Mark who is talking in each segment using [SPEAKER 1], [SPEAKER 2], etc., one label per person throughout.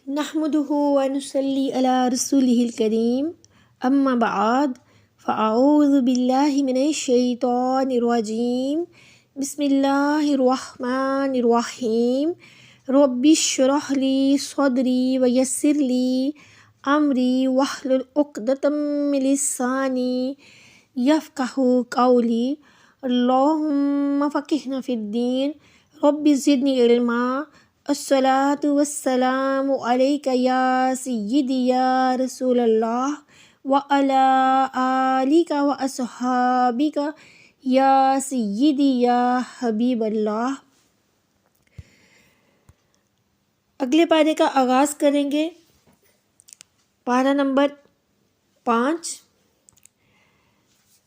[SPEAKER 1] نحمده ونصلي على رسوله الكريم اما بعد فاعوذ بالله من الشيطان الرجيم بسم الله الرحمن الرحيم رب اشرح لي صدري ويسر لي امري واحلل عقدة من لساني يفقهوا قولي اللهم فقهنا في الدين رب زدني علما الصلاة والسلام علیک یا سیدی یا رسول اللہ وعلی آلک واصحابک یا سیدی یا حبیب اللہ۔ اگلے پارے کا آغاز کریں گے۔ پارہ نمبر 5۔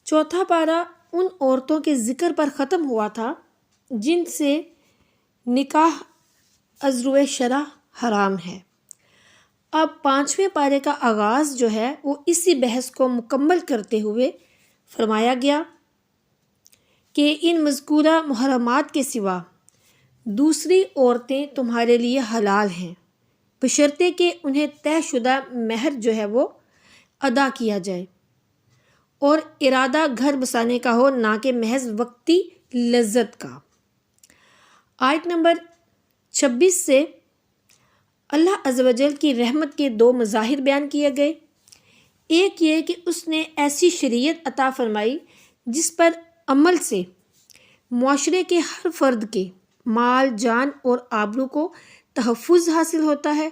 [SPEAKER 1] چوتھا پارہ ان عورتوں کے ذکر پر ختم ہوا تھا جن سے نکاح ازروِ شرع حرام ہے۔ اب 5ویں پارے کا آغاز جو ہے وہ اسی بحث کو مکمل کرتے ہوئے فرمایا گیا کہ ان مذکورہ محرمات کے سوا دوسری عورتیں تمہارے لیے حلال ہیں بشرطے کہ انہیں طے شدہ مہر جو ہے وہ ادا کیا جائے اور ارادہ گھر بسانے کا ہو، نہ کہ محض وقتی لذت کا۔ آیت نمبر 26 سے اللہ عز و جل کی رحمت کے 2 مظاہر بیان کیے گئے۔ ایک یہ کہ اس نے ایسی شریعت عطا فرمائی جس پر عمل سے معاشرے کے ہر فرد کے مال، جان اور آبرو کو تحفظ حاصل ہوتا ہے۔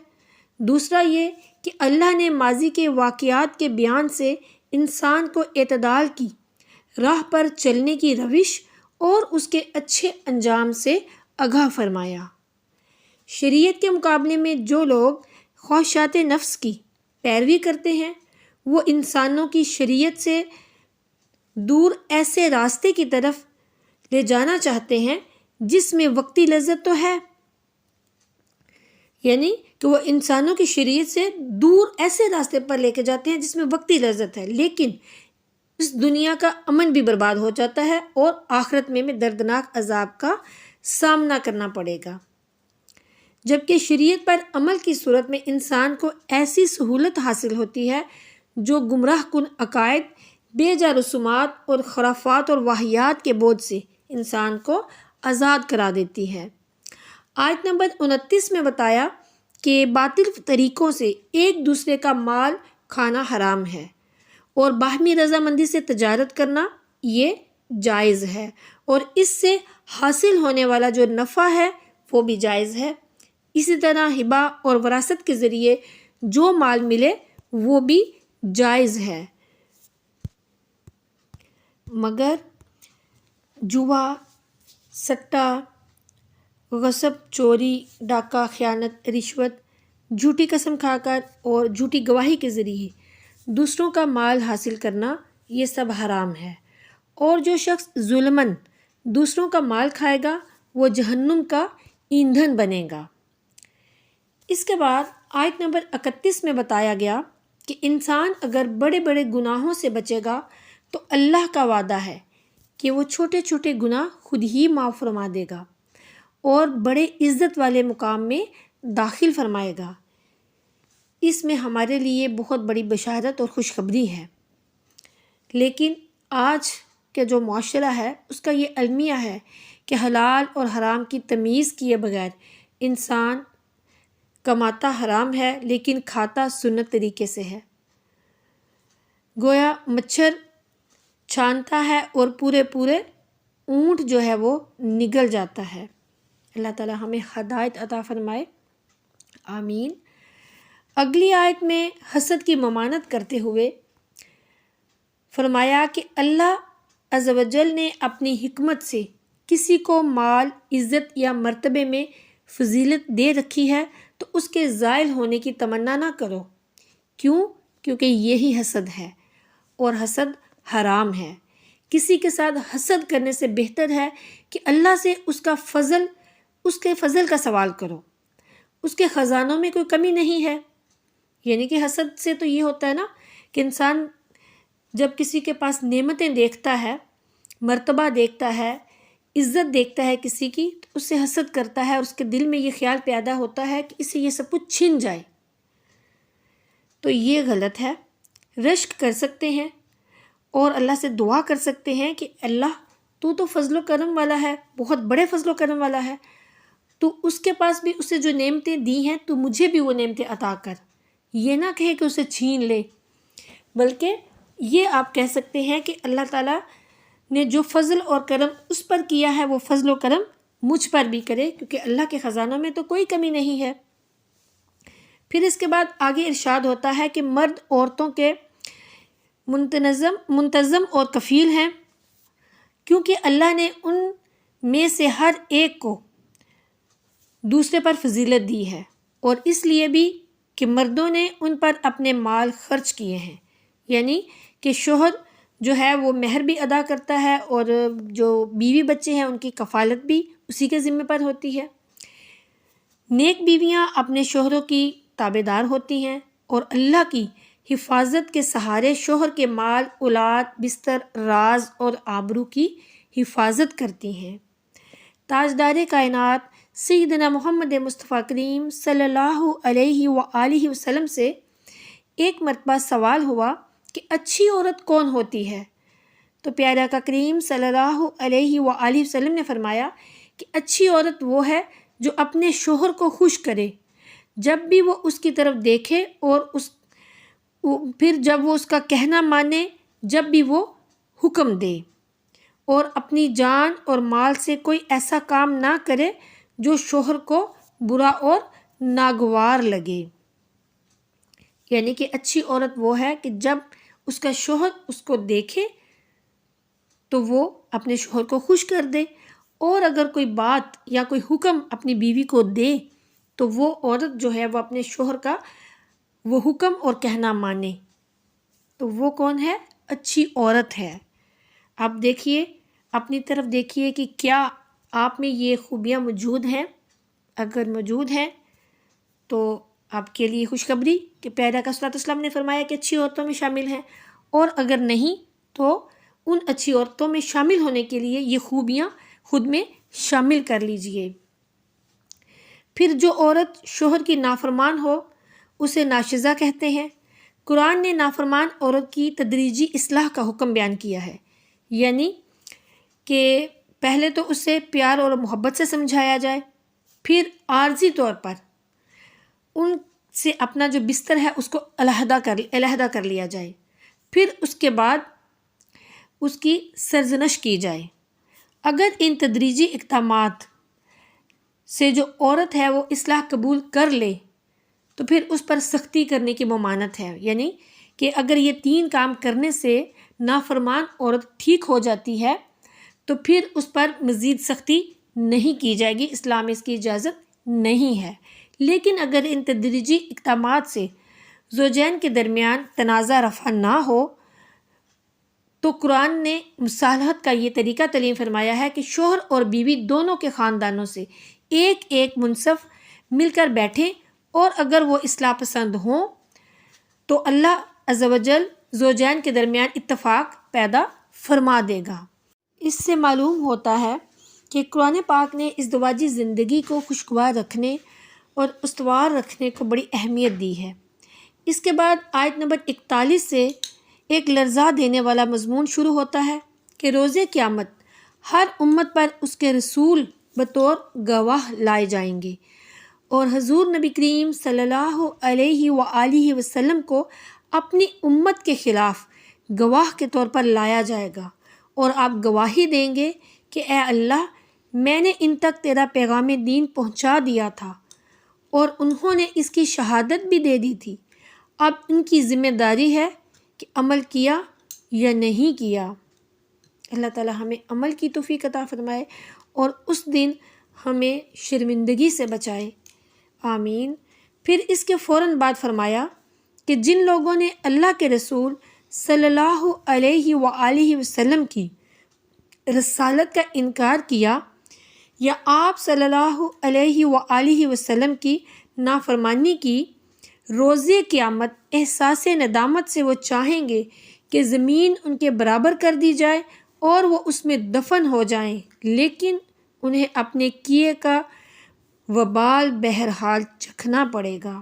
[SPEAKER 1] دوسرا یہ کہ اللہ نے ماضی کے واقعات کے بیان سے انسان کو اعتدال کی راہ پر چلنے کی روش اور اس کے اچھے انجام سے آگاہ فرمایا۔ شریعت کے مقابلے میں جو لوگ خواہشات نفس کی پیروی کرتے ہیں وہ انسانوں کی شریعت سے دور ایسے راستے کی طرف لے جانا چاہتے ہیں جس میں وقتی لذت تو ہے، یعنی کہ وہ انسانوں کی شریعت سے دور ایسے راستے پر لے کے جاتے ہیں جس میں وقتی لذت ہے، لیکن اس دنیا کا امن بھی برباد ہو جاتا ہے اور آخرت میں دردناک عذاب کا سامنا کرنا پڑے گا۔ جبکہ شریعت پر عمل کی صورت میں انسان کو ایسی سہولت حاصل ہوتی ہے جو گمراہ کن عقائد، بے جا رسومات اور خرافات اور واہیات کے بوجھ سے انسان کو آزاد کرا دیتی ہے۔ آیت نمبر 29 میں بتایا کہ باطل طریقوں سے ایک دوسرے کا مال کھانا حرام ہے اور باہمی رضامندی سے تجارت کرنا یہ جائز ہے، اور اس سے حاصل ہونے والا جو نفع ہے وہ بھی جائز ہے۔ اسی طرح ہبہ اور وراثت کے ذریعے جو مال ملے وہ بھی جائز ہے، مگر جوا، سٹہ، غصب، چوری، ڈاکہ، خیانت، رشوت، جھوٹی قسم کھا کر اور جھوٹی گواہی کے ذریعے دوسروں کا مال حاصل کرنا یہ سب حرام ہے، اور جو شخص ظلماً دوسروں کا مال کھائے گا وہ جہنم کا ایندھن بنے گا۔ اس کے بعد آیت نمبر 31 میں بتایا گیا کہ انسان اگر بڑے بڑے گناہوں سے بچے گا تو اللہ کا وعدہ ہے کہ وہ چھوٹے چھوٹے گناہ خود ہی معاف فرما دے گا اور بڑے عزت والے مقام میں داخل فرمائے گا۔ اس میں ہمارے لیے بہت بڑی بشارت اور خوشخبری ہے، لیکن آج کے جو معاشرہ ہے اس کا یہ المیہ ہے کہ حلال اور حرام کی تمیز کیے بغیر انسان کماتا حرام ہے لیکن کھاتا سنت طریقے سے ہے۔ گویا مچھر چھانتا ہے اور پورے اونٹ جو ہے وہ نگل جاتا ہے۔ اللہ تعالی ہمیں ہدایت عطا فرمائے، آمین۔ اگلی آیت میں حسد کی ممانعت کرتے ہوئے فرمایا کہ اللہ عز و جل نے اپنی حکمت سے کسی کو مال، عزت یا مرتبے میں فضیلت دے رکھی ہے تو اس کے زائل ہونے کی تمنا نہ کرو۔ کیوں؟ کیونکہ یہی حسد ہے اور حسد حرام ہے۔ کسی کے ساتھ حسد کرنے سے بہتر ہے کہ اللہ سے اس کے فضل کا سوال کرو۔ اس کے خزانوں میں کوئی کمی نہیں ہے۔ یعنی کہ حسد سے تو یہ ہوتا ہے نا کہ انسان جب کسی کے پاس نعمتیں دیکھتا ہے، مرتبہ دیکھتا ہے، عزت دیکھتا ہے کسی کی، تو اس سے حسد کرتا ہے اور اس کے دل میں یہ خیال پیدا ہوتا ہے کہ اسے یہ سب کچھ چھن جائے، تو یہ غلط ہے۔ رشک کر سکتے ہیں اور اللہ سے دعا کر سکتے ہیں کہ اللہ تو فضل و کرم والا ہے، بہت بڑے فضل و کرم والا ہے، تو اس کے پاس بھی اسے جو نعمتیں دی ہیں تو مجھے بھی وہ نعمتیں عطا کر۔ یہ نہ کہے کہ اسے چھین لے، بلکہ یہ آپ کہہ سکتے ہیں کہ اللہ تعالیٰ نے جو فضل اور کرم اس پر کیا ہے وہ فضل و کرم مجھ پر بھی کرے، کیونکہ اللہ کے خزانوں میں تو کوئی کمی نہیں ہے۔ پھر اس کے بعد آگے ارشاد ہوتا ہے کہ مرد عورتوں کے منتظم اور کفیل ہیں، کیونکہ اللہ نے ان میں سے ہر ایک کو دوسرے پر فضیلت دی ہے، اور اس لیے بھی کہ مردوں نے ان پر اپنے مال خرچ کیے ہیں، یعنی کہ شوہر جو ہے وہ مہر بھی ادا کرتا ہے اور جو بیوی بچے ہیں ان کی کفالت بھی اسی کے ذمہ پر ہوتی ہے۔ نیک بیویاں اپنے شوہروں کی تابع دار ہوتی ہیں اور اللہ کی حفاظت کے سہارے شوہر کے مال، اولاد، بستر، راز اور آبرو کی حفاظت کرتی ہیں۔ تاجدار کائنات سیدنا محمد مصطفیٰ کریم صلی اللہ علیہ وآلہ وسلم سے ایک مرتبہ سوال ہوا کہ اچھی عورت کون ہوتی ہے؟ تو پیارے آقا کریم صلی اللہ علیہ وآلہ وسلم نے فرمایا کہ اچھی عورت وہ ہے جو اپنے شوہر کو خوش کرے جب بھی وہ اس کی طرف دیکھے، اور پھر جب وہ اس کا کہنا مانے جب بھی وہ حکم دے، اور اپنی جان اور مال سے کوئی ایسا کام نہ کرے جو شوہر کو برا اور ناگوار لگے۔ یعنی کہ اچھی عورت وہ ہے کہ جب اس کا شوہر اس کو دیکھے تو وہ اپنے شوہر کو خوش کر دے، اور اگر کوئی بات یا کوئی حکم اپنی بیوی کو دے تو وہ عورت جو ہے وہ اپنے شوہر کا وہ حکم اور کہنا مانے۔ تو وہ کون ہے؟ اچھی عورت ہے۔ آپ دیکھیے، اپنی طرف دیکھیے کہ کیا آپ میں یہ خوبیاں موجود ہیں۔ اگر موجود ہیں تو آپ کے لیے خوشخبری کہ پیارے آقا صلی اللہ علیہ وسلم نے فرمایا کہ اچھی عورتوں میں شامل ہیں، اور اگر نہیں تو ان اچھی عورتوں میں شامل ہونے کے لیے یہ خوبیاں خود میں شامل کر لیجئے۔ پھر جو عورت شوہر کی نافرمان ہو اسے ناشزہ کہتے ہیں۔ قرآن نے نافرمان عورت کی تدریجی اصلاح کا حکم بیان کیا ہے، یعنی کہ پہلے تو اسے پیار اور محبت سے سمجھایا جائے، پھر عارضی طور پر ان سے اپنا جو بستر ہے اس کو علیحدہ کر لیا جائے، پھر اس کے بعد اس کی سرزنش کی جائے۔ اگر ان تدریجی اقدامات سے جو عورت ہے وہ اصلاح قبول کر لے تو پھر اس پر سختی کرنے کی ممانعت ہے، یعنی کہ اگر یہ 3 کام کرنے سے نافرمان عورت ٹھیک ہو جاتی ہے تو پھر اس پر مزید سختی نہیں کی جائے گی، اسلام میں اس کی اجازت نہیں ہے۔ لیکن اگر ان تدریجی اقدامات سے زوجین کے درمیان تنازع رفع نہ ہو تو قرآن نے مصالحت کا یہ طریقہ تعلیم فرمایا ہے کہ شوہر اور بیوی دونوں کے خاندانوں سے ایک منصف مل کر بیٹھیں، اور اگر وہ اصلاح پسند ہوں تو اللہ عز و جل زوجین کے درمیان اتفاق پیدا فرما دے گا۔ اس سے معلوم ہوتا ہے کہ قرآن پاک نے ازدواجی زندگی کو خوشگوار رکھنے اور استوار رکھنے کو بڑی اہمیت دی ہے۔ اس کے بعد آیت نمبر 41 سے ایک لرزا دینے والا مضمون شروع ہوتا ہے کہ روز قیامت ہر امت پر اس کے رسول بطور گواہ لائے جائیں گے، اور حضور نبی کریم صلی اللہ علیہ وآلہ وسلم کو اپنی امت کے خلاف گواہ کے طور پر لایا جائے گا، اور آپ گواہی دیں گے کہ اے اللہ، میں نے ان تک تیرا پیغام دین پہنچا دیا تھا اور انہوں نے اس کی شہادت بھی دے دی تھی، اب ان کی ذمہ داری ہے کہ عمل کیا یا نہیں کیا۔ اللہ تعالی ہمیں عمل کی توفیق عطا فرمائے اور اس دن ہمیں شرمندگی سے بچائے، آمین۔ پھر اس کے فوراً بعد فرمایا کہ جن لوگوں نے اللہ کے رسول صلی اللہ علیہ وآلہ وسلم کی رسالت کا انکار کیا یا آپ صلی اللہ علیہ وآلہ وسلم کی نافرمانی کی، روز قیامت احساس ندامت سے وہ چاہیں گے کہ زمین ان کے برابر کر دی جائے اور وہ اس میں دفن ہو جائیں، لیکن انہیں اپنے کیے کا وبال بہرحال چکھنا پڑے گا۔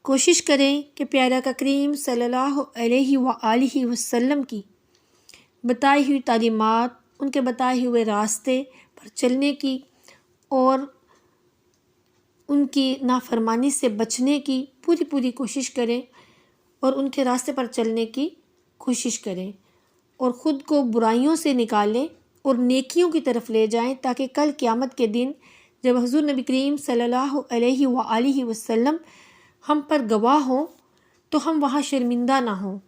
[SPEAKER 1] کوشش کریں کہ پیارا کا کریم صلی اللہ علیہ وآلہ وسلم کی بتائی ہوئی تعلیمات، ان کے بتائے ہوئے راستے پر چلنے کی اور ان کی نافرمانی سے بچنے کی پوری کوشش کریں اور ان کے راستے پر چلنے کی کوشش کریں اور خود کو برائیوں سے نکالیں اور نیکیوں کی طرف لے جائیں، تاکہ کل قیامت کے دن جب حضور نبی کریم صلی اللہ علیہ وآلہ وسلم ہم پر گواہ ہوں تو ہم وہاں شرمندہ نہ ہوں۔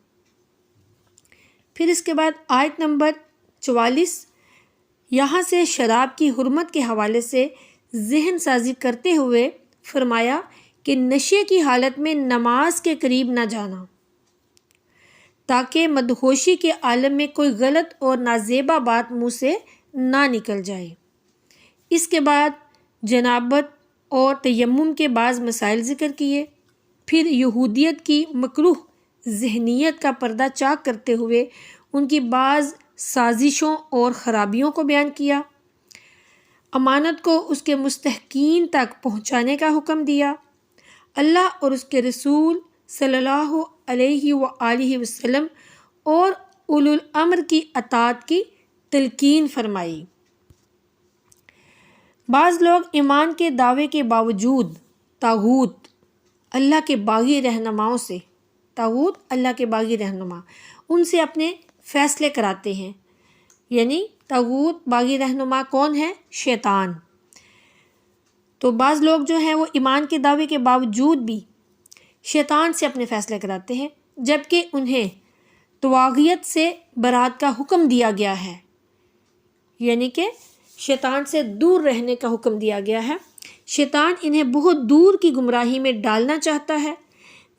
[SPEAKER 1] پھر اس کے بعد آیت نمبر 44، یہاں سے شراب کی حرمت کے حوالے سے ذہن سازی کرتے ہوئے فرمایا کہ نشے کی حالت میں نماز کے قریب نہ جانا، تاکہ مدہوشی کے عالم میں کوئی غلط اور نازیبا بات منہ سے نہ نکل جائے۔ اس کے بعد جنابت اور تیمم کے بعض مسائل ذکر کیے، پھر یہودیت کی مکروہ ذہنیت کا پردہ چاک کرتے ہوئے ان کی بعض سازشوں اور خرابیوں کو بیان کیا، امانت کو اس کے مستحقین تک پہنچانے کا حکم دیا، اللہ اور اس کے رسول صلی اللہ علیہ وآلہ وسلم اور اولو الامر کی اطاعت کی تلقین فرمائی۔ بعض لوگ ایمان کے دعوے کے باوجود طاغوت اللہ کے باغی رہنماؤں سے، طاغوت اللہ کے باغی رہنما، ان سے اپنے فیصلے کراتے ہیں، یعنی طاغوت باغی رہنما کون ہے؟ شیطان۔ تو بعض لوگ جو ہیں وہ ایمان کے دعوے کے باوجود بھی شیطان سے اپنے فیصلے کراتے ہیں، جبکہ انہیں طواغیت سے برات کا حکم دیا گیا ہے، یعنی کہ شیطان سے دور رہنے کا حکم دیا گیا ہے۔ شیطان انہیں بہت دور کی گمراہی میں ڈالنا چاہتا ہے۔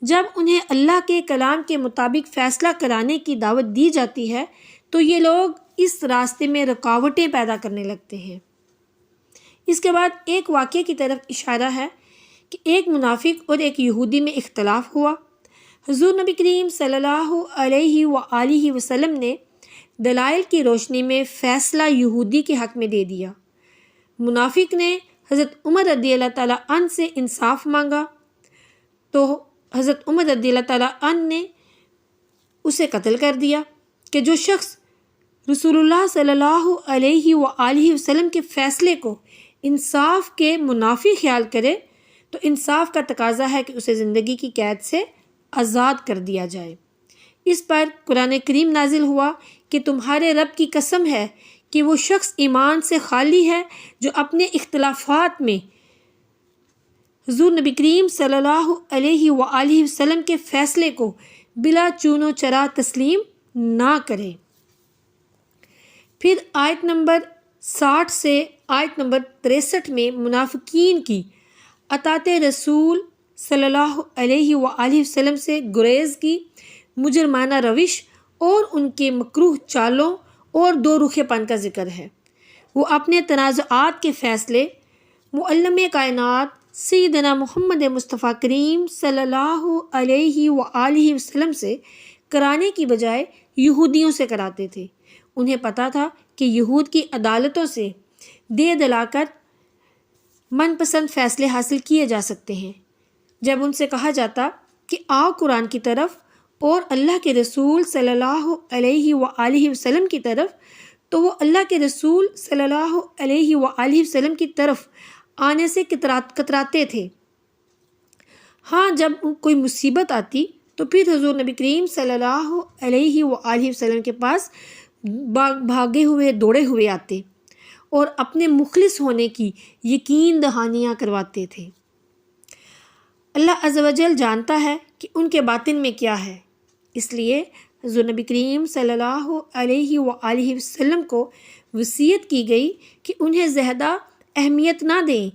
[SPEAKER 1] جب انہیں اللہ کے کلام کے مطابق فیصلہ کرانے کی دعوت دی جاتی ہے تو یہ لوگ اس راستے میں رکاوٹیں پیدا کرنے لگتے ہیں۔ اس کے بعد ایک واقعے کی طرف اشارہ ہے کہ ایک منافق اور ایک یہودی میں اختلاف ہوا۔ حضور نبی کریم صلی اللہ علیہ وآلہ وسلم نے دلائل کی روشنی میں فیصلہ یہودی کے حق میں دے دیا۔ منافق نے حضرت عمر رضی اللہ تعالیٰ عنہ سے انصاف مانگا تو حضرت عمر رضی اللہ تعالیٰ عنہ نے اسے قتل کر دیا کہ جو شخص رسول اللہ صلی اللہ علیہ وآلہ وسلم کے فیصلے کو انصاف کے منافی خیال کرے تو انصاف کا تقاضا ہے کہ اسے زندگی کی قید سے آزاد کر دیا جائے۔ اس پر قرآن کریم نازل ہوا کہ تمہارے رب کی قسم ہے کہ وہ شخص ایمان سے خالی ہے جو اپنے اختلافات میں حضور نبی کریم صلی اللہ علیہ وآلہ وسلم کے فیصلے کو بلا چون و چرا تسلیم نہ کرے۔ پھر آیت نمبر 60 سے آیت نمبر 63 میں منافقین کی اطاعت رسول صلی اللہ علیہ وآلہ وسلم سے گریز کی مجرمانہ روش اور ان کے مکروہ چالوں اور دو رخ پن کا ذکر ہے۔ وہ اپنے تنازعات کے فیصلے معلم کائنات سیدنا محمد مصطفیٰ کریم صلی اللہ علیہ وآلہ وسلم سے کرانے کی بجائے یہودیوں سے کراتے تھے۔ انہیں پتہ تھا کہ یہود کی عدالتوں سے دے دلا کر من پسند فیصلے حاصل کیے جا سکتے ہیں۔ جب ان سے کہا جاتا کہ آؤ قرآن کی طرف اور اللہ کے رسول صلی اللہ علیہ وآلہ وسلم کی طرف، تو وہ اللہ کے رسول صلی اللہ علیہ وآلہ وسلم کی طرف آنے سے کتراتے تھے۔ ہاں جب کوئی مصیبت آتی تو پھر حضور نبی کریم صلی اللہ علیہ وآلہ وسلم کے پاس بھاگے ہوئے دوڑے ہوئے آتے اور اپنے مخلص ہونے کی یقین دہانیاں کرواتے تھے۔ اللہ عز و جل جانتا ہے کہ ان کے باطن میں کیا ہے، اس لیے حضور نبی کریم صلی اللہ علیہ وآلہ وسلم کو وصیت کی گئی کہ انہیں زیادہ اہمیت نہ دیں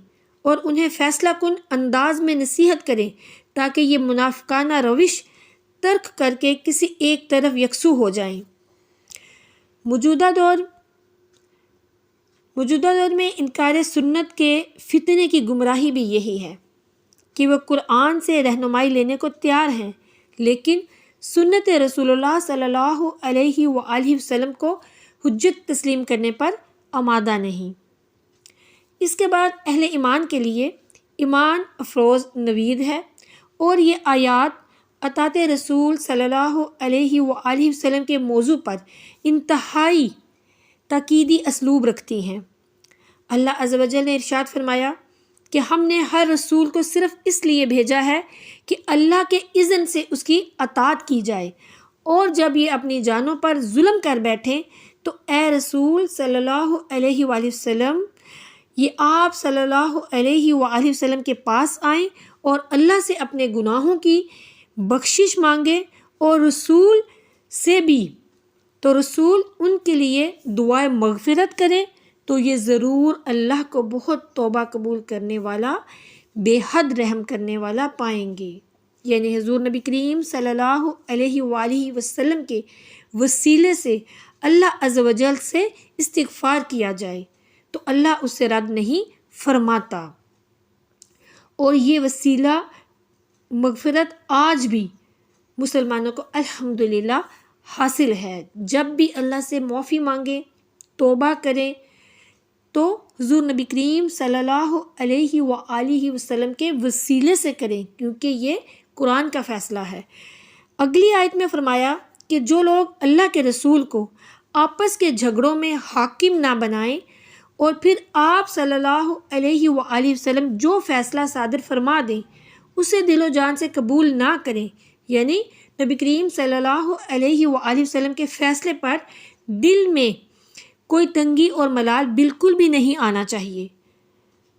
[SPEAKER 1] اور انہیں فیصلہ کن انداز میں نصیحت کریں تاکہ یہ منافقانہ روش ترک کر کے کسی ایک طرف یکسو ہو جائیں۔ موجودہ دور میں انکار سنت کے فتنے کی گمراہی بھی یہی ہے کہ وہ قرآن سے رہنمائی لینے کو تیار ہیں لیکن سنت رسول اللہ صلی اللہ علیہ وآلہ وسلم کو حجت تسلیم کرنے پر آمادہ نہیں۔ اس کے بعد اہل ایمان کے لیے ایمان افروز نوید ہے اور یہ آیات اطاعت رسول صلی اللہ علیہ وآلہ وسلم کے موضوع پر انتہائی تاکیدی اسلوب رکھتی ہیں۔ اللہ عز و جل نے ارشاد فرمایا کہ ہم نے ہر رسول کو صرف اس لیے بھیجا ہے کہ اللہ کے اذن سے اس کی اطاعت کی جائے، اور جب یہ اپنی جانوں پر ظلم کر بیٹھیں تو اے رسول صلی اللہ علیہ وآلہ وسلم، یہ آپ صلی اللہ علیہ وآلہ وسلم کے پاس آئیں اور اللہ سے اپنے گناہوں کی بخشش مانگیں، اور رسول سے بھی تو رسول ان کے لیے دعائے مغفرت کریں، تو یہ ضرور اللہ کو بہت توبہ قبول کرنے والا، بے حد رحم کرنے والا پائیں گے۔ یعنی حضور نبی کریم صلی اللہ علیہ وآلہ وسلم کے وسیلے سے اللہ عز و جل سے استغفار کیا جائے تو اللہ اس سے رد نہیں فرماتا، اور یہ وسیلہ مغفرت آج بھی مسلمانوں کو الحمدللہ حاصل ہے۔ جب بھی اللہ سے معافی مانگیں، توبہ کریں تو حضور نبی کریم صلی اللہ علیہ وآلہ وسلم کے وسیلے سے کریں، کیونکہ یہ قرآن کا فیصلہ ہے۔ اگلی آیت میں فرمایا کہ جو لوگ اللہ کے رسول کو آپس کے جھگڑوں میں حاکم نہ بنائیں اور پھر آپ صلی اللہ علیہ وآلہ وسلم جو فیصلہ صادر فرما دیں اسے دل و جان سے قبول نہ کریں، یعنی نبی کریم صلی اللہ علیہ وآلہ وسلم کے فیصلے پر دل میں کوئی تنگی اور ملال بالکل بھی نہیں آنا چاہیے۔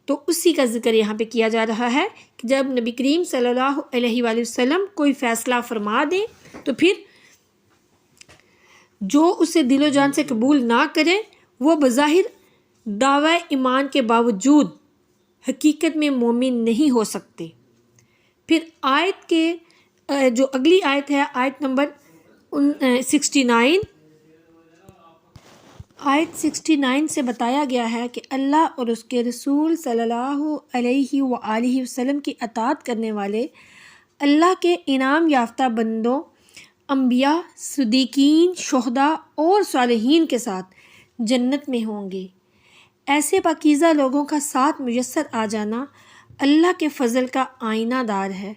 [SPEAKER 1] تو اسی کا ذکر یہاں پہ کیا جا رہا ہے کہ جب نبی کریم صلی اللہ علیہ وآلہ وسلم کوئی فیصلہ فرما دیں تو پھر جو اسے دل و جان سے قبول نہ کرے وہ بظاہر دعوی ایمان کے باوجود حقیقت میں مومن نہیں ہو سکتے۔ پھر آیت کے جو اگلی آیت ہے، آیت نمبر 69، آیت 69 سے بتایا گیا ہے کہ اللہ اور اس کے رسول صلی اللہ علیہ وآلہ وسلم کی اطاعت کرنے والے اللہ کے انعام یافتہ بندوں، انبیاء، صدیقین، شہداء اور صالحین کے ساتھ جنت میں ہوں گے۔ ایسے پاکیزہ لوگوں کا ساتھ میسر آ جانا اللہ کے فضل کا آئینہ دار ہے۔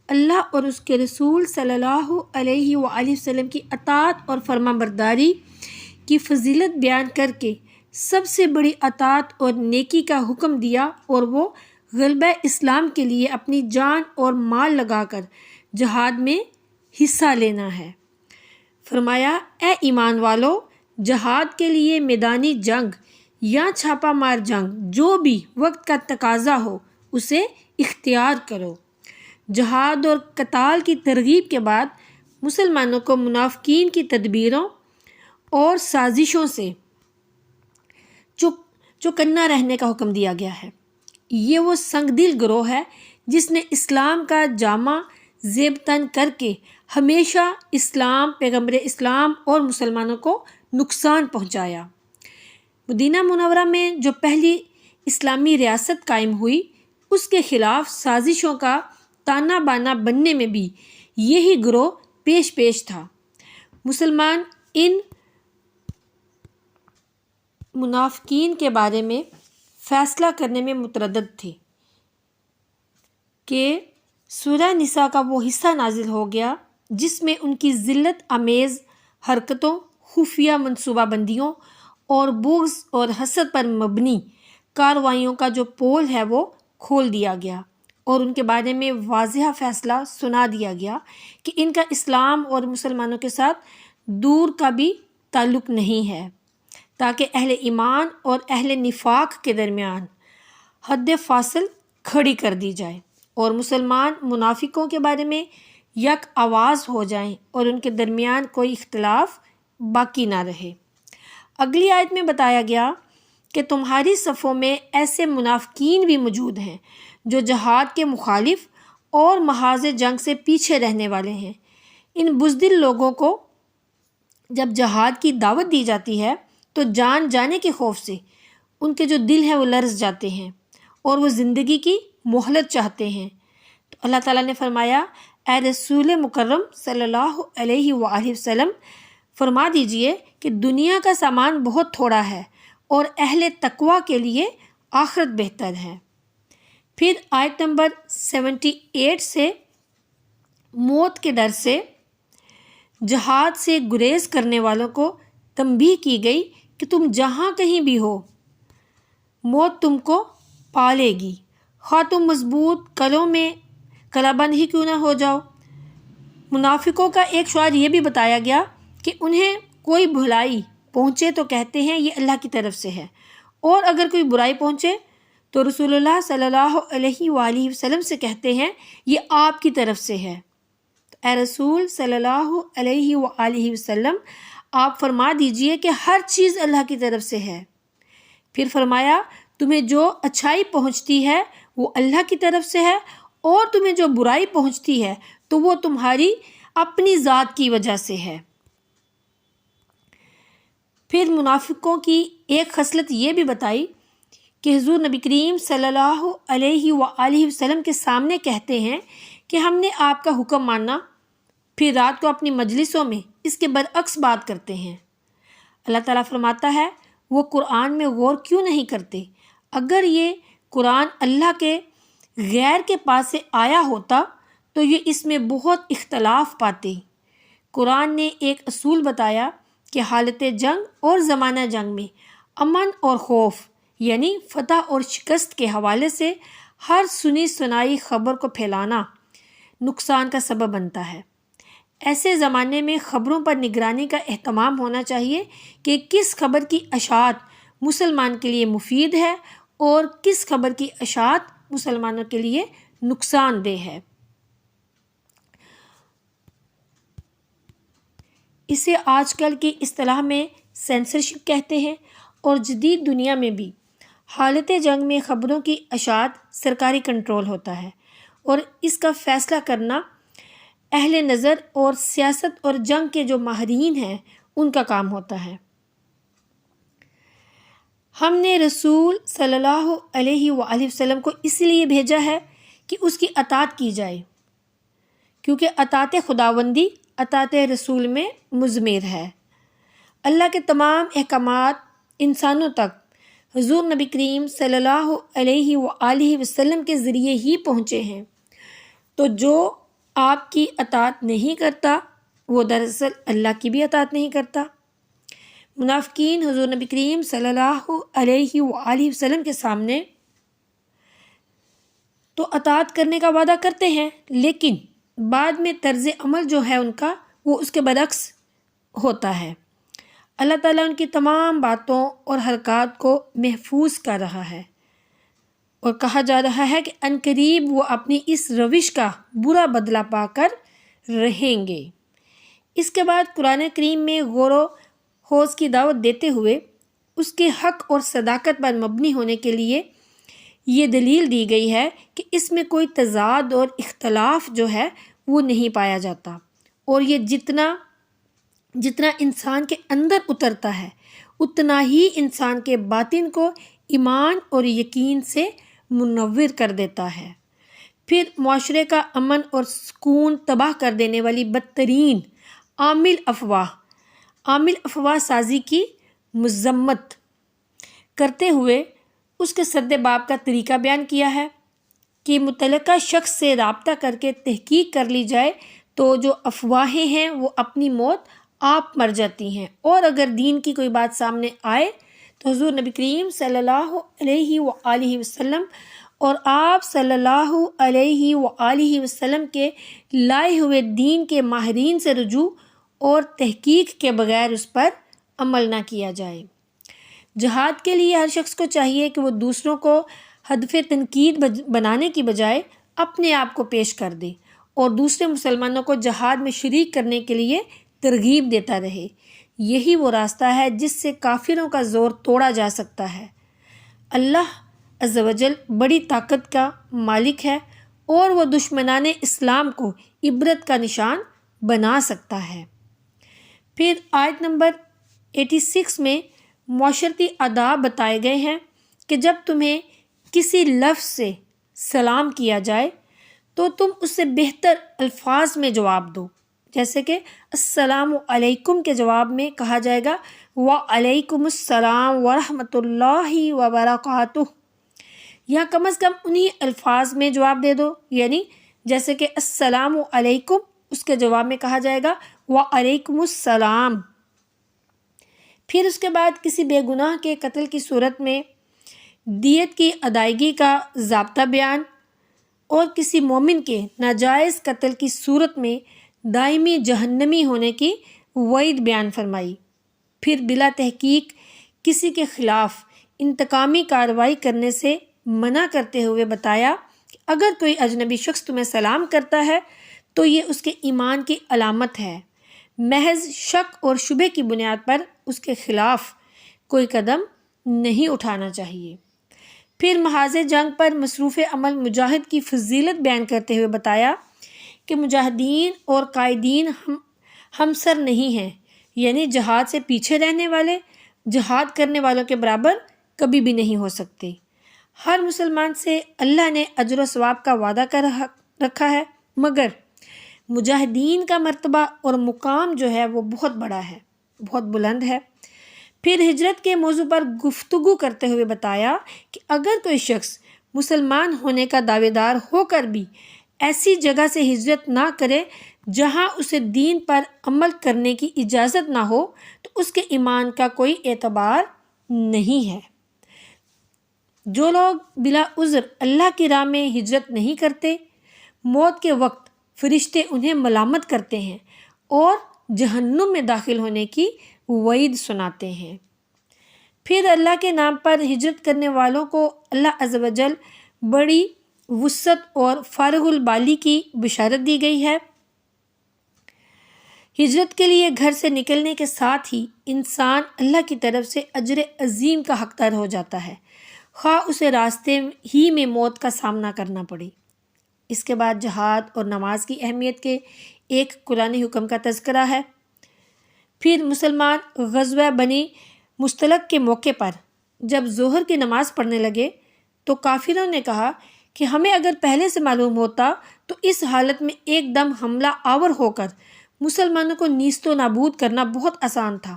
[SPEAKER 1] اللہ اور اس کے رسول صلی اللہ علیہ وآلہ وسلم کی اطاعت اور فرما برداری کی فضیلت بیان کر کے سب سے بڑی اطاعت اور نیکی کا حکم دیا، اور وہ غلبہ اسلام کے لیے اپنی جان اور مال لگا کر جہاد میں حصہ لینا ہے۔ فرمایا اے ایمان والو، جہاد کے لیے میدانی جنگ یا چھاپا مار جنگ جو بھی وقت کا تقاضا ہو اسے اختیار کرو۔ جہاد اور قتال کی ترغیب کے بعد مسلمانوں کو منافقین کی تدبیروں اور سازشوں سے چوکنا رہنے کا حکم دیا گیا ہے۔ یہ وہ سنگ دل گروہ ہے جس نے اسلام کا جامہ زیب تن کر کے ہمیشہ اسلام، پیغمبر اسلام اور مسلمانوں کو نقصان پہنچایا۔ مدینہ منورہ میں جو پہلی اسلامی ریاست قائم ہوئی اس کے خلاف سازشوں کا تانا بانا بننے میں بھی یہی گروہ پیش تھا۔ مسلمان ان منافقین کے بارے میں فیصلہ کرنے میں متردد تھے کہ سورہ نساء کا وہ حصہ نازل ہو گیا جس میں ان کی ذلت آمیز حرکتوں، خفیہ منصوبہ بندیوں اور بغض اور حسد پر مبنی کارروائیوں کا جو پول ہے وہ کھول دیا گیا، اور ان کے بارے میں واضح فیصلہ سنا دیا گیا کہ ان کا اسلام اور مسلمانوں کے ساتھ دور کا بھی تعلق نہیں ہے، تاکہ اہل ایمان اور اہل نفاق کے درمیان حد فاصل کھڑی کر دی جائے اور مسلمان منافقوں کے بارے میں یک آواز ہو جائیں اور ان کے درمیان کوئی اختلاف باقی نہ رہے۔ اگلی آیت میں بتایا گیا کہ تمہاری صفوں میں ایسے منافقین بھی موجود ہیں جو جہاد کے مخالف اور محاذ جنگ سے پیچھے رہنے والے ہیں۔ ان بزدل لوگوں کو جب جہاد کی دعوت دی جاتی ہے تو جان جانے کے خوف سے ان کے جو دل ہیں وہ لرز جاتے ہیں اور وہ زندگی کی مہلت چاہتے ہیں۔ تو اللہ تعالیٰ نے فرمایا اے رسول مکرم صلی اللہ علیہ وآلہ وسلم، فرما دیجئے کہ دنیا کا سامان بہت تھوڑا ہے اور اہل تقوی کے لیے آخرت بہتر ہے۔ پھر آیت نمبر 78 سے موت کے ڈر سے جہاد سے گریز کرنے والوں کو تنبیہ کی گئی کہ تم جہاں کہیں بھی ہو موت تم کو پا لے گی، خواہ تم مضبوط کلوں میں کلابند ہی کیوں نہ ہو جاؤ۔ منافقوں کا ایک شعار یہ بھی بتایا گیا کہ انہیں کوئی بھلائی پہنچے تو کہتے ہیں یہ اللہ کی طرف سے ہے، اور اگر کوئی برائی پہنچے تو رسول اللہ صلی اللہ علیہ وآلہ وسلم سے کہتے ہیں یہ آپ کی طرف سے ہے۔ اے رسول صلی اللہ علیہ وآلہ وسلم، آپ فرما دیجئے کہ ہر چیز اللہ کی طرف سے ہے۔ پھر فرمایا تمہیں جو اچھائی پہنچتی ہے وہ اللہ کی طرف سے ہے، اور تمہیں جو برائی پہنچتی ہے تو وہ تمہاری اپنی ذات کی وجہ سے ہے۔ پھر منافقوں کی ایک خصلت یہ بھی بتائی کہ حضور نبی کریم صلی اللہ علیہ وآلہ وسلم کے سامنے کہتے ہیں کہ ہم نے آپ کا حکم ماننا، پھر رات کو اپنی مجلسوں میں اس کے برعکس بات کرتے ہیں۔ اللہ تعالیٰ فرماتا ہے وہ قرآن میں غور کیوں نہیں کرتے؟ اگر یہ قرآن اللہ کے غیر کے پاس سے آیا ہوتا تو یہ اس میں بہت اختلاف پاتے۔ قرآن نے ایک اصول بتایا کہ حالت جنگ اور زمانہ جنگ میں امن اور خوف یعنی فتح اور شکست کے حوالے سے ہر سنی سنائی خبر کو پھیلانا نقصان کا سبب بنتا ہے۔ ایسے زمانے میں خبروں پر نگرانی کا اہتمام ہونا چاہیے کہ کس خبر کی اشاعت مسلمان کے لیے مفید ہے اور کس خبر کی اشاعت مسلمانوں کے لیے نقصان دہ ہے۔ اسے آج کل کی اصطلاح میں سینسرشپ کہتے ہیں، اور جدید دنیا میں بھی حالت جنگ میں خبروں کی اشاعت سرکاری کنٹرول ہوتا ہے، اور اس کا فیصلہ کرنا اہل نظر اور سیاست اور جنگ کے جو ماہرین ہیں ان کا کام ہوتا ہے۔ ہم نے رسول صلی اللہ علیہ وآلہ وسلم کو اس لیے بھیجا ہے کہ اس کی اطاعت کی جائے، کیونکہ اطاعت خداوندی اطاعت رسول میں مضمر ہے۔ اللہ کے تمام احکامات انسانوں تک حضور نبی کریم صلی اللہ علیہ وآلہ وسلم کے ذریعے ہی پہنچے ہیں، تو جو آپ کی اطاعت نہیں کرتا وہ دراصل اللہ کی بھی اطاعت نہیں کرتا۔ منافقین حضور نبی کریم صلی اللہ علیہ وآلہ وسلم کے سامنے تو اطاعت کرنے کا وعدہ کرتے ہیں، لیکن بعد میں طرز عمل جو ہے ان کا وہ اس کے برعکس ہوتا ہے۔ اللہ تعالیٰ ان کی تمام باتوں اور حرکات کو محفوظ کر رہا ہے، اور کہا جا رہا ہے کہ عنقریب وہ اپنی اس روش کا برا بدلہ پا کر رہیں گے۔ اس کے بعد قرآن کریم میں غور و خوض کی دعوت دیتے ہوئے اس کے حق اور صداقت پر مبنی ہونے کے لیے یہ دلیل دی گئی ہے کہ اس میں کوئی تضاد اور اختلاف جو ہے وہ نہیں پایا جاتا، اور یہ جتنا انسان کے اندر اترتا ہے اتنا ہی انسان کے باطن کو ایمان اور یقین سے منور کر دیتا ہے۔ پھر معاشرے کا امن اور سکون تباہ کر دینے والی بدترین عامل افواہ سازی کی مذمت کرتے ہوئے اس کے سد باب کا طریقہ بیان کیا ہے کہ متعلقہ شخص سے رابطہ کر کے تحقیق کر لی جائے تو جو افواہیں ہیں وہ اپنی موت آپ مر جاتی ہیں، اور اگر دین کی کوئی بات سامنے آئے تو حضور نبی کریم صلی اللہ علیہ وآلہ وسلم اور آپ صلی اللہ علیہ وآلہ وسلم کے لائے ہوئے دین کے ماہرین سے رجوع اور تحقیق کے بغیر اس پر عمل نہ کیا جائے۔ جہاد کے لیے ہر شخص کو چاہیے کہ وہ دوسروں کو ہدف تنقید بنانے کی بجائے اپنے آپ کو پیش کر دے اور دوسرے مسلمانوں کو جہاد میں شریک کرنے کے لیے ترغیب دیتا رہے۔ یہی وہ راستہ ہے جس سے کافروں کا زور توڑا جا سکتا ہے۔ اللہ عز و جل بڑی طاقت کا مالک ہے، اور وہ دشمنان اسلام کو عبرت کا نشان بنا سکتا ہے۔ پھر آیت نمبر 86 میں معاشرتی آداب بتائے گئے ہیں کہ جب تمہیں کسی لفظ سے سلام کیا جائے تو تم اس سے بہتر الفاظ میں جواب دو، جیسے کہ السلام علیکم کے جواب میں کہا جائے گا وعلیکم السلام ورحمۃ اللہ وبرکاتہ، یا کم از کم انہی الفاظ میں جواب دے دو، یعنی جیسے کہ السلام علیکم، اس کے جواب میں کہا جائے گا وعلیکم السلام۔ پھر اس کے بعد کسی بے گناہ کے قتل کی صورت میں دیت کی ادائیگی کا ضابطہ بیان، اور کسی مومن کے ناجائز قتل کی صورت میں دائمی جہنمی ہونے کی وعید بیان فرمائی۔ پھر بلا تحقیق کسی کے خلاف انتقامی کارروائی کرنے سے منع کرتے ہوئے بتایا کہ اگر کوئی اجنبی شخص تمہیں سلام کرتا ہے تو یہ اس کے ایمان کی علامت ہے، محض شک اور شبہ کی بنیاد پر اس کے خلاف کوئی قدم نہیں اٹھانا چاہیے۔ پھر محاذ جنگ پر مصروف عمل مجاہد کی فضیلت بیان کرتے ہوئے بتایا کہ مجاہدین اور قائدین ہمسر نہیں ہیں، یعنی جہاد سے پیچھے رہنے والے جہاد کرنے والوں کے برابر کبھی بھی نہیں ہو سکتے۔ ہر مسلمان سے اللہ نے اجر و ثواب کا وعدہ کر رکھا ہے، مگر مجاہدین کا مرتبہ اور مقام جو ہے وہ بہت بڑا ہے، بہت بلند ہے۔ پھر ہجرت کے موضوع پر گفتگو کرتے ہوئے بتایا کہ اگر کوئی شخص مسلمان ہونے کا دعوے دار ہو کر بھی ایسی جگہ سے ہجرت نہ کرے جہاں اسے دین پر عمل کرنے کی اجازت نہ ہو تو اس کے ایمان کا کوئی اعتبار نہیں ہے۔ جو لوگ بلا عذر اللہ کی راہ میں ہجرت نہیں کرتے، موت کے وقت فرشتے انہیں ملامت کرتے ہیں اور جہنم میں داخل ہونے کی وعید سناتے ہیں۔ پھر اللہ کے نام پر ہجرت کرنے والوں کو اللہ عز و جل بڑی وسعت اور فارغ البالی کی بشارت دی گئی ہے۔ ہجرت کے لیے گھر سے نکلنے کے ساتھ ہی انسان اللہ کی طرف سے اجر عظیم کا حقدار ہو جاتا ہے، خواہ اسے راستے ہی میں موت کا سامنا کرنا پڑے۔ اس کے بعد جہاد اور نماز کی اہمیت کے ایک قرآنی حکم کا تذکرہ ہے۔ پھر مسلمان غزوہ بنی مستلق کے موقع پر جب ظہر کی نماز پڑھنے لگے تو کافروں نے کہا کہ ہمیں اگر پہلے سے معلوم ہوتا تو اس حالت میں ایک دم حملہ آور ہو کر مسلمانوں کو نیست و نابود کرنا بہت آسان تھا۔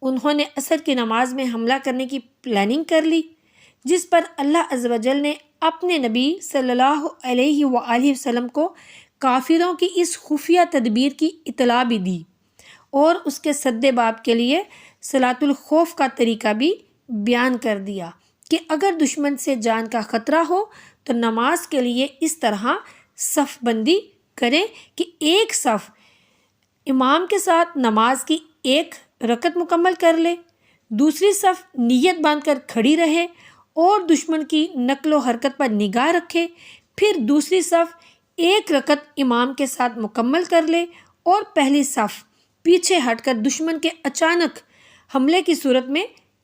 [SPEAKER 1] انہوں نے عصر کی نماز میں حملہ کرنے کی پلاننگ کر لی، جس پر اللہ عز و جل نے اپنے نبی صلی اللہ علیہ وآلہ وسلم کو کافروں کی اس خفیہ تدبیر کی اطلاع بھی دی، اور اس کے سد باب کے لیے صلاۃ الخوف کا طریقہ بھی بیان کر دیا کہ اگر دشمن سے جان کا خطرہ ہو تو نماز کے لیے اس طرح صف بندی کریں کہ ایک صف امام کے ساتھ نماز کی ایک رکعت مکمل کر لے، دوسری صف نیت باندھ کر کھڑی رہے اور دشمن کی نقل و حرکت پر نگاہ رکھے، پھر دوسری صف ایک رکعت امام کے ساتھ مکمل کر لے اور پہلی صف پیچھے ہٹ کر دشمن کے اچانک حملے کی صورت میں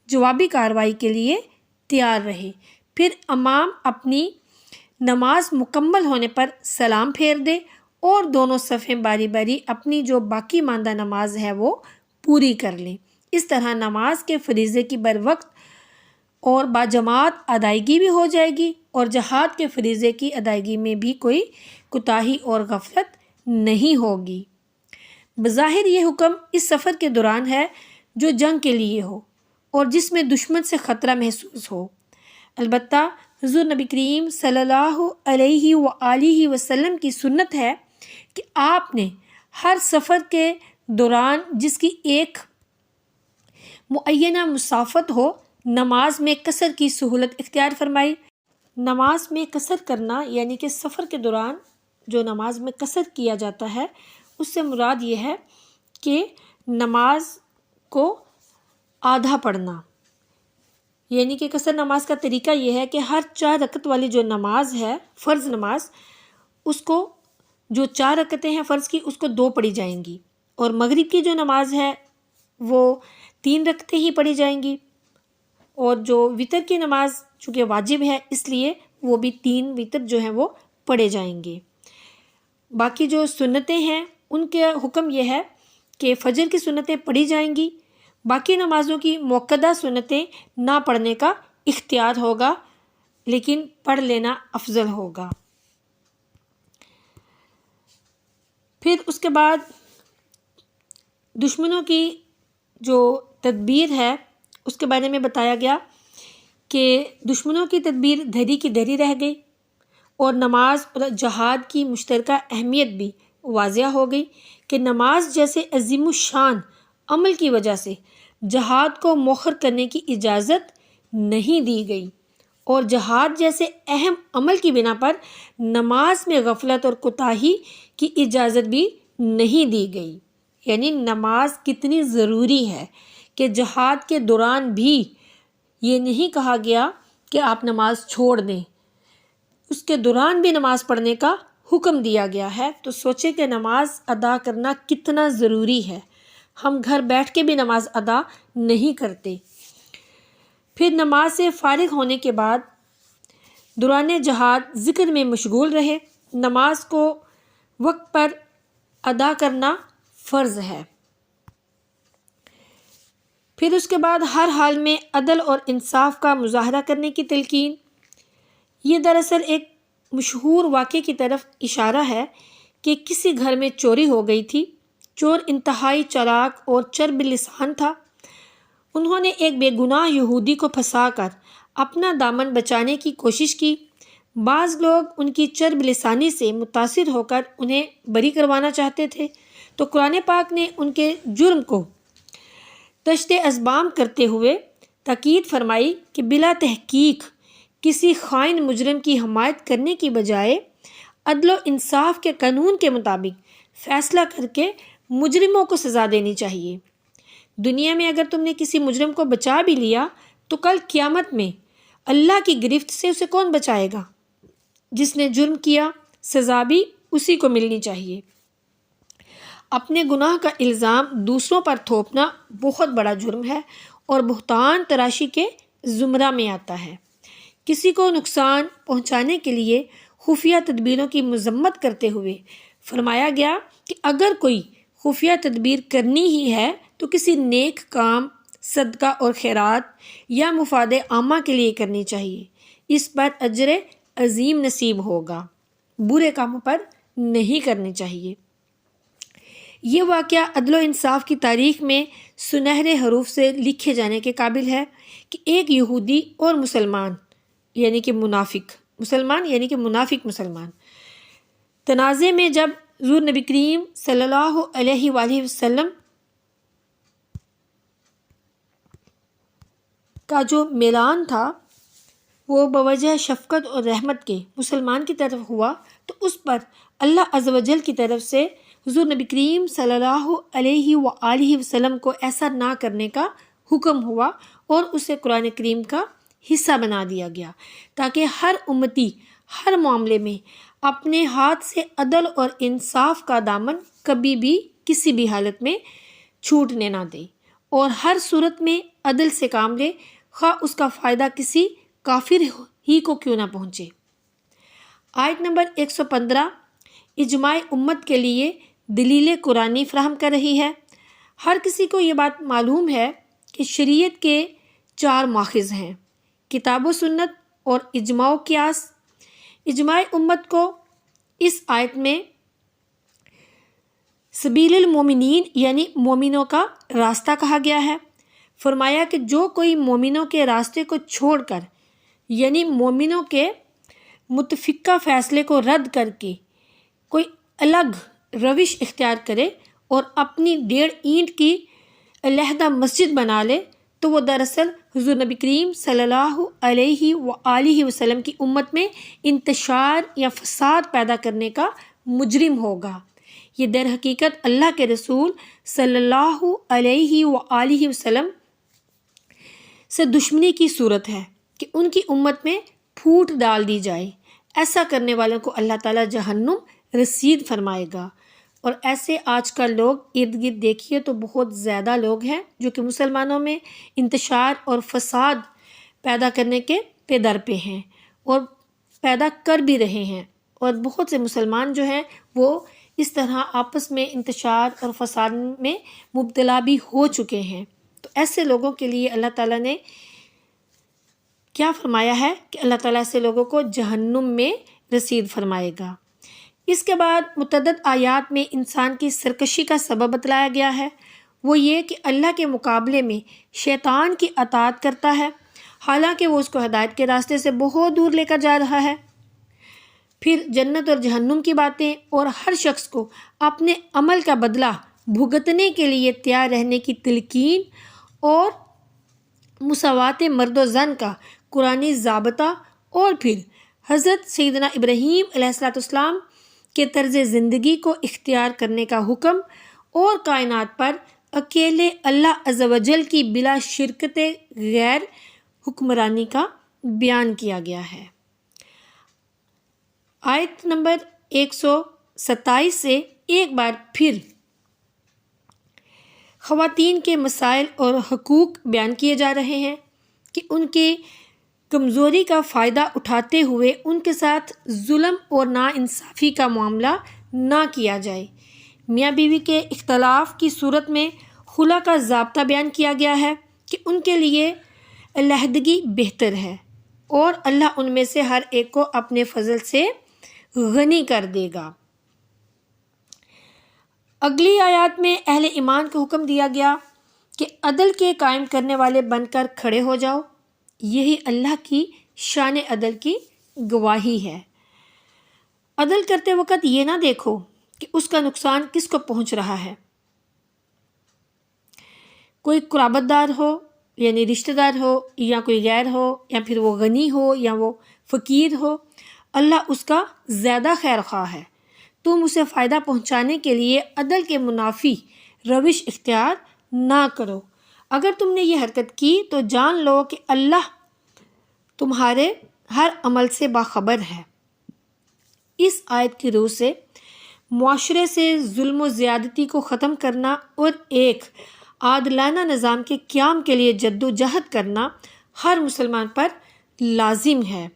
[SPEAKER 1] جوابی کارروائی کے لیے تیار رہے۔ پھر امام اپنی نماز مکمل ہونے پر سلام پھیر دے اور دونوں صفیں باری باری اپنی جو باقی ماندہ نماز ہے وہ پوری کر لیں۔ اس طرح نماز کے فریضے کی بروقت اور باجماعت ادائیگی بھی ہو جائے گی اور جہاد کے فریضے کی ادائیگی میں بھی کوئی کوتاہی اور غفلت نہیں ہوگی۔ بظاہر یہ حکم اس سفر کے دوران ہے جو جنگ کے لیے ہو اور جس میں دشمن سے خطرہ محسوس ہو۔ البتہ حضور نبی کریم صلی اللہ علیہ وآلہ وسلم کی سنت ہے کہ آپ نے ہر سفر کے دوران جس کی ایک معینہ مسافت ہو نماز میں قصر کی سہولت اختیار فرمائی۔ نماز میں قصر کرنا یعنی کہ سفر کے دوران جو نماز میں قصر کیا جاتا ہے اس سے مراد یہ ہے کہ نماز کو آدھا پڑھنا، یعنی کہ قصر نماز کا طریقہ یہ ہے کہ ہر 4 رکعت والی جو نماز ہے فرض نماز، اس کو جو 4 رکعتیں ہیں فرض کی اس کو 2 پڑھی جائیں گی، اور مغرب کی جو نماز ہے وہ 3 رکعتیں ہی پڑھی جائیں گی، اور جو وتر کی نماز چونکہ واجب ہے اس لیے وہ بھی 3 وتر جو ہیں وہ پڑھے جائیں گے۔ باقی جو سنتیں ہیں ان کے حکم یہ ہے کہ فجر کی سنتیں پڑھی جائیں گی، باقی نمازوں کی موقدہ سنتیں نہ پڑھنے کا اختیار ہوگا، لیکن پڑھ لینا افضل ہوگا۔ پھر اس کے بعد دشمنوں کی جو تدبیر ہے اس کے بارے میں بتایا گیا کہ دشمنوں کی تدبیر دھری کی دھری رہ گئی اور نماز اور جہاد کی مشترکہ اہمیت بھی واضح ہو گئی کہ نماز جیسے عظیم الشان عمل کی وجہ سے جہاد کو مؤخر کرنے کی اجازت نہیں دی گئی، اور جہاد جیسے اہم عمل کی بنا پر نماز میں غفلت اور کوتاہی کی اجازت بھی نہیں دی گئی۔ یعنی نماز کتنی ضروری ہے کہ جہاد کے دوران بھی یہ نہیں کہا گیا کہ آپ نماز چھوڑ دیں، اس کے دوران بھی نماز پڑھنے کا حکم دیا گیا ہے۔ تو سوچیں کہ نماز ادا کرنا کتنا ضروری ہے، ہم گھر بیٹھ کے بھی نماز ادا نہیں کرتے۔ پھر نماز سے فارغ ہونے کے بعد دوران جہاد ذکر میں مشغول رہے۔ نماز کو وقت پر ادا کرنا فرض ہے۔ پھر اس کے بعد ہر حال میں عدل اور انصاف کا مظاہرہ کرنے کی تلقین۔ یہ دراصل ایک مشہور واقعے کی طرف اشارہ ہے کہ کسی گھر میں چوری ہو گئی تھی۔ چور انتہائی چالاک اور چرب لسان تھا۔ انہوں نے ایک بے گناہ یہودی کو پھنسا کر اپنا دامن بچانے کی کوشش کی۔ بعض لوگ ان کی چرب لسانی سے متاثر ہو کر انہیں بری کروانا چاہتے تھے، تو قرآن پاک نے ان کے جرم کو تشت ازبام کرتے ہوئے تاکید فرمائی کہ بلا تحقیق کسی خائن مجرم کی حمایت کرنے کی بجائے عدل و انصاف کے قانون کے مطابق فیصلہ کر کے مجرموں کو سزا دینی چاہیے۔ دنیا میں اگر تم نے کسی مجرم کو بچا بھی لیا تو کل قیامت میں اللہ کی گرفت سے اسے کون بچائے گا؟ جس نے جرم کیا سزا بھی اسی کو ملنی چاہیے۔ اپنے گناہ کا الزام دوسروں پر تھوپنا بہت بڑا جرم ہے اور بہتان تراشی کے زمرہ میں آتا ہے۔ کسی کو نقصان پہنچانے کے لیے خفیہ تدبیروں کی مذمت کرتے ہوئے فرمایا گیا کہ اگر کوئی خفیہ تدبیر کرنی ہی ہے تو کسی نیک کام، صدقہ اور خیرات یا مفاد عامہ کے لیے کرنی چاہیے، اس پر اجر عظیم نصیب ہوگا، برے کاموں پر نہیں کرنی چاہیے۔ یہ واقعہ عدل و انصاف کی تاریخ میں سنہرے حروف سے لکھے جانے کے قابل ہے کہ ایک یہودی اور مسلمان یعنی کہ منافق مسلمان تنازع میں جب حضور نبی کریم صلی اللہ علیہ وآلہ وسلم کا جو میلان تھا وہ بوجہ شفقت اور رحمت کے مسلمان کی طرف ہوا، تو اس پر اللہ عز و جل کی طرف سے حضور نبی کریم صلی اللہ علیہ وآلہ وسلم کو ایسا نہ کرنے کا حکم ہوا اور اسے قرآن کریم کا حصہ بنا دیا گیا، تاکہ ہر امتی ہر معاملے میں اپنے ہاتھ سے عدل اور انصاف کا دامن کبھی بھی کسی بھی حالت میں چھوٹنے نہ دے اور ہر صورت میں عدل سے کام لے، خواہ اس کا فائدہ کسی کافر ہی کو کیوں نہ پہنچے۔ آیت نمبر 115 اجماع امت کے لیے دلیل قرآنی فراہم کر رہی ہے۔ ہر کسی کو یہ بات معلوم ہے کہ شریعت کے 4 ماخذ ہیں: کتاب و سنت اور اجماع و قیاس۔ اجماع امت کو اس آیت میں سبیل المومنین یعنی مومنوں کا راستہ کہا گیا ہے۔ فرمایا کہ جو کوئی مومنوں کے راستے کو چھوڑ کر یعنی مومنوں کے متفقہ فیصلے کو رد کر کے کوئی الگ روش اختیار کرے اور اپنی 1.5 اینٹ کی علیحدہ مسجد بنا لے تو وہ دراصل حضور نبی کریم صلی اللہ علیہ وآلہ وسلم کی امت میں انتشار یا فساد پیدا کرنے کا مجرم ہوگا۔ یہ در حقیقت اللہ کے رسول صلی اللہ علیہ وآلہ وسلم سے دشمنی کی صورت ہے کہ ان کی امت میں پھوٹ ڈال دی جائے۔ ایسا کرنے والوں کو اللہ تعالیٰ جہنم رسید فرمائے گا۔ اور ایسے آج کل لوگ ارد گرد دیکھیے تو بہت زیادہ لوگ ہیں جو کہ مسلمانوں میں انتشار اور فساد پیدا کرنے کے در پہ ہیں اور پیدا کر بھی رہے ہیں، اور بہت سے مسلمان جو ہیں وہ اس طرح آپس میں انتشار اور فساد میں مبتلا بھی ہو چکے ہیں۔ تو ایسے لوگوں کے لیے اللہ تعالیٰ نے کیا فرمایا ہے کہ اللہ تعالیٰ ایسے لوگوں کو جہنم میں رسید فرمائے گا۔ اس کے بعد متعدد آیات میں انسان کی سرکشی کا سبب بتلایا گیا ہے، وہ یہ کہ اللہ کے مقابلے میں شیطان کی اطاعت کرتا ہے، حالانکہ وہ اس کو ہدایت کے راستے سے بہت دور لے کر جا رہا ہے۔ پھر جنت اور جہنم کی باتیں اور ہر شخص کو اپنے عمل کا بدلہ بھگتنے کے لیے تیار رہنے کی تلقین اور مساوات مرد و زن کا قرآنی ضابطہ، اور پھر حضرت سیدنا ابراہیم علیہ السلام کے طرز زندگی کو اختیار کرنے کا حکم، اور کائنات پر اکیلے اللہ عز و جل کی بلا شرکت غیر حکمرانی کا بیان کیا گیا ہے۔ آیت نمبر 127 سے ایک بار پھر خواتین کے مسائل اور حقوق بیان کیے جا رہے ہیں کہ ان کے کمزوری کا فائدہ اٹھاتے ہوئے ان کے ساتھ ظلم اور ناانصافی کا معاملہ نہ کیا جائے۔ میاں بیوی کے اختلاف کی صورت میں خلا کا ضابطہ بیان کیا گیا ہے کہ ان کے لیے علیحدگی بہتر ہے، اور اللہ ان میں سے ہر ایک کو اپنے فضل سے غنی کر دے گا۔ اگلی آیات میں اہل ایمان کو حکم دیا گیا کہ عدل کے قائم کرنے والے بن کر کھڑے ہو جاؤ، یہی اللہ کی شان عدل کی گواہی ہے۔ عدل کرتے وقت یہ نہ دیکھو کہ اس کا نقصان کس کو پہنچ رہا ہے، کوئی قرابت دار ہو یعنی رشتہ دار ہو، یا کوئی غیر ہو، یا پھر وہ غنی ہو یا وہ فقیر ہو، اللہ اس کا زیادہ خیر خواہ ہے۔ تم اسے فائدہ پہنچانے کے لیے عدل کے منافی روش اختیار نہ کرو۔ اگر تم نے یہ حرکت کی تو جان لو کہ اللہ تمہارے ہر عمل سے باخبر ہے۔ اس آیت کی روح سے معاشرے سے ظلم و زیادتی کو ختم کرنا اور ایک عادلانہ نظام کے قیام کے لیے جد و جہد کرنا ہر مسلمان پر لازم ہے۔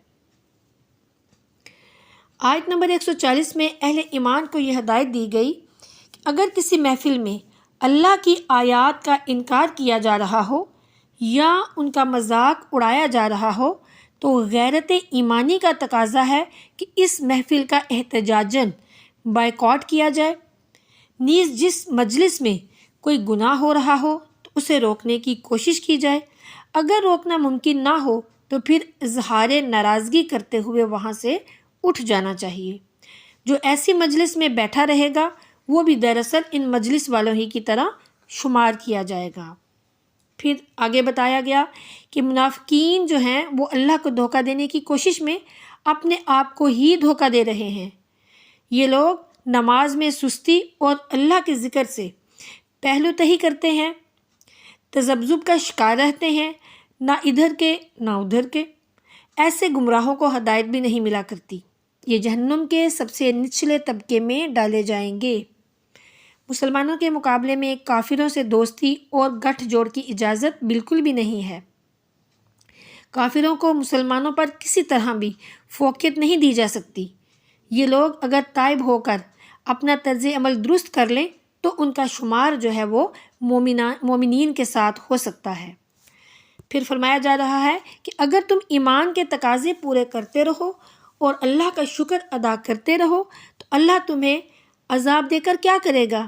[SPEAKER 1] آیت نمبر 140 میں اہل ایمان کو یہ ہدایت دی گئی کہ اگر کسی محفل میں اللہ کی آیات کا انکار کیا جا رہا ہو یا ان کا مذاق اڑایا جا رہا ہو تو غیرت ایمانی کا تقاضا ہے کہ اس محفل کا احتجاجاً بائیکاٹ کیا جائے۔ نیز جس مجلس میں کوئی گناہ ہو رہا ہو تو اسے روکنے کی کوشش کی جائے۔ اگر روکنا ممکن نہ ہو تو پھر اظہار ناراضگی کرتے ہوئے وہاں سے اٹھ جانا چاہیے۔ جو ایسی مجلس میں بیٹھا رہے گا وہ بھی دراصل ان مجلس والوں ہی کی طرح شمار کیا جائے گا۔ پھر آگے بتایا گیا کہ منافقین جو ہیں وہ اللہ کو دھوکہ دینے کی کوشش میں اپنے آپ کو ہی دھوکہ دے رہے ہیں۔ یہ لوگ نماز میں سستی اور اللہ کے ذکر سے پہلو تہی کرتے ہیں، تذبذب کا شکار رہتے ہیں، نہ ادھر کے نہ ادھر کے۔ ایسے گمراہوں کو ہدایت بھی نہیں ملا کرتی، یہ جہنم کے سب سے نچلے طبقے میں ڈالے جائیں گے۔ مسلمانوں کے مقابلے میں کافروں سے دوستی اور گٹھ جوڑ کی اجازت بالکل بھی نہیں ہے۔ کافروں کو مسلمانوں پر کسی طرح بھی فوقیت نہیں دی جا سکتی۔ یہ لوگ اگر تائب ہو کر اپنا طرز عمل درست کر لیں تو ان کا شمار جو ہے وہ مومنین کے ساتھ ہو سکتا ہے۔ پھر فرمایا جا رہا ہے کہ اگر تم ایمان کے تقاضے پورے کرتے رہو اور اللہ کا شکر ادا کرتے رہو تو اللہ تمہیں عذاب دے کر کیا کرے گا؟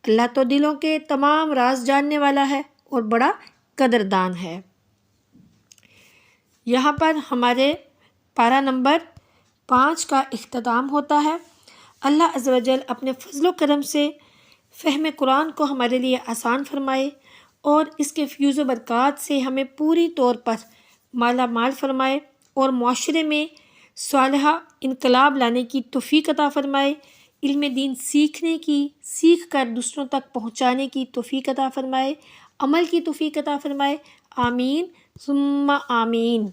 [SPEAKER 1] اللہ تو دلوں کے تمام راز جاننے والا ہے اور بڑا قدردان ہے۔ یہاں پر ہمارے پارہ نمبر 5 کا اختتام ہوتا ہے۔ اللہ عز و جل اپنے فضل و کرم سے فہم قرآن کو ہمارے لیے آسان فرمائے اور اس کے فیوز و برکات سے ہمیں پوری طور پر مالا مال فرمائے اور معاشرے میں صالحہ انقلاب لانے کی توفیق عطا فرمائے، علم دین سیکھنے کی، سیکھ کر دوسروں تک پہنچانے کی توفیق عطا فرمائے، عمل کی توفیق عطا فرمائے۔ آمین ثم آمین۔